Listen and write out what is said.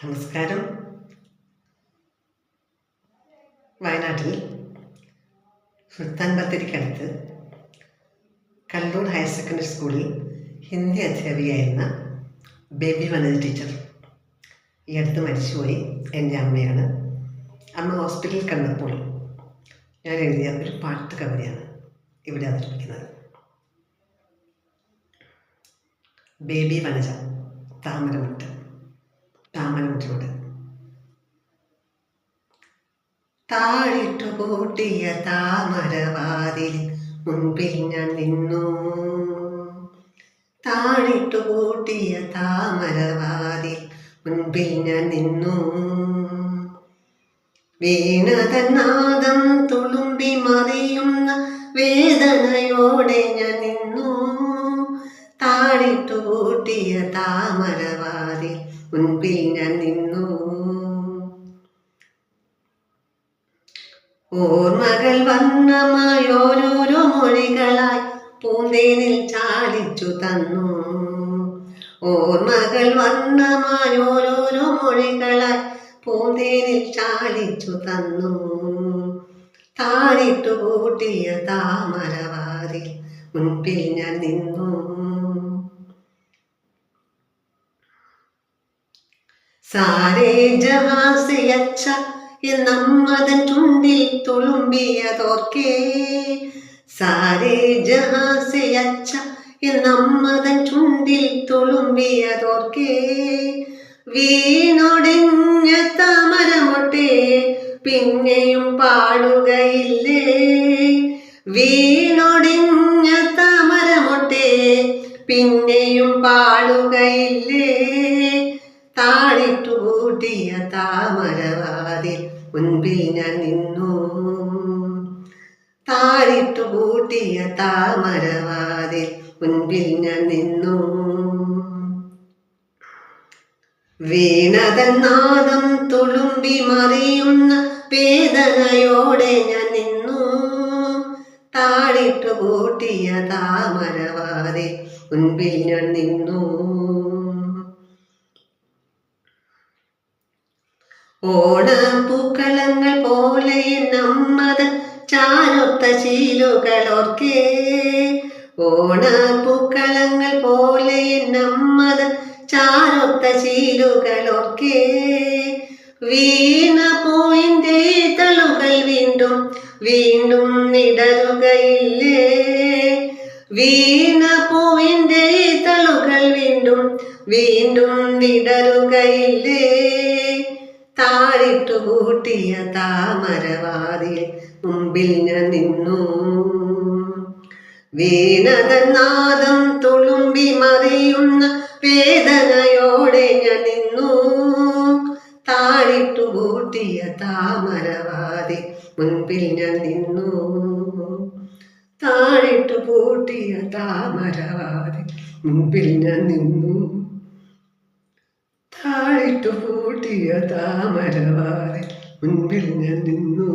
നമസ്കാരം. വയനാട്ടിൽ സുൽത്താൻ ബത്തേരിക്കടുത്ത് Kallur higher secondary സ്കൂളിൽ ഹിന്ദി അധ്യാപികയായിരുന്ന ബേബി വനജ ടീച്ചർ ഈ അടുത്ത് മരിച്ചുപോയി. എൻ്റെ അമ്മയാണ്. അമ്മ ഹോസ്പിറ്റലിൽ കിടന്നപ്പോൾ ഞാൻ എഴുതിയ ഒരു പാട്ട് കവിതയാണ് ഇവിടെ അവതരിപ്പിക്കുന്നത്. ബേബി വനജ. താമരമുട്ടിലൂടെ താഴിട്ടു പൂട്ടിയ താമരവാതിൽ മുൻപിൽ ഞാൻ നിന്നു. താഴിട്ടു പൂട്ടിയ താമരവാതിൽ മുൻപിൽ ഞാൻ നിന്നു. വീണതനാദം തുളുമ്പി മറിയുന്ന വേദനയോടെ ഞാൻ നിന്നു. താഴിട്ടു പൂട്ടിയ താമരവാതിൽ മുൻപിൽ ഞാൻ നിന്നു. ഓർമ്മകൾ വർണ്ണമായി ഓരോരോ മൊഴികളായി പൂന്തേനിൽ ചാലിച്ചു തന്നു. ഓർമ്മകൾ വർണ്ണമായി ഓരോരോ മൊഴികളായി പൂന്തേനിൽ ചാലിച്ചു തന്നു. താഴിട്ടു പൂട്ടിയ താമരവാതിൽ മുൻപിൽ ഞാൻ നിന്നു. സാരേ ജഹാ സേ അച്ഛ എന്നമ്മതൻ ചുണ്ടിൽ തുളുമ്പിയതോർക്കേ. സാരേ ജഹാ സേ അച്ഛ എന്നമ്മതൻ ചുണ്ടിൽ തുളുമ്പിയതോർക്കേ. വീണൊടിഞ്ഞ താമരമൊട്ടേ പിന്നെയും പാടുകയില്ലേ. വീണൊടിഞ്ഞ താമരമൊട്ടേ പിന്നെയും പാടുകയില്ലേ. താഴിട്ടു പൂട്ടിയ താമരവാതിൽ മുൻപിൽ ഞാൻ നിന്നു. താഴിട്ടു പൂട്ടിയ താമരവാതിൽ മുൻപിൽ ഞാൻ നിന്നു. വീണതനാദം തുളുമ്പി മറിയുന്ന വേദനയോടെ ഞാൻ നിന്നു. താഴിട്ടു പൂട്ടിയ താമരവാതിൽ മുൻപിൽ ഞാൻ നിന്നു. ഓണപ്പൂക്കളങ്ങൾ പോലെ നമ്മതൻ ചാരൊത്ത ശീലുകളോർക്കേ. ഓണപ്പൂക്കളങ്ങൾ പോലെ നമ്മതൻ ചാരൊത്ത ശീലുകളോർക്കേ. വീണ പോയിൻ്റെ തളുകൾ വീണ്ടും വീണ്ടും ഇടറുകയില്ലേ. വീണ പോയിൻ്റെ തളുകൾ വീണ്ടും വീണ്ടും ഇടറുകയില്ലേ. താഴിട്ടു പൂട്ടിയ താമരവാതിൽ മുമ്പിൽ ഞാൻ നിന്നു. വീണതനാദം തുളുമ്പി മറിയുന്ന വേദനയോടെ ഞാൻ നിന്നു. താഴിട്ടു പൂട്ടിയ താമരവാതിൽ മുൻപിൽ ഞാൻ നിന്നു. താഴിട്ടു പൂട്ടിയ താമരവാതിൽ മുൻപിൽ ഞാൻ നിന്നു. താഴിട്ടു പൂട്ടിയ താമരവാതിൽ മുൻപിൽ ഞാൻ നിന്നു.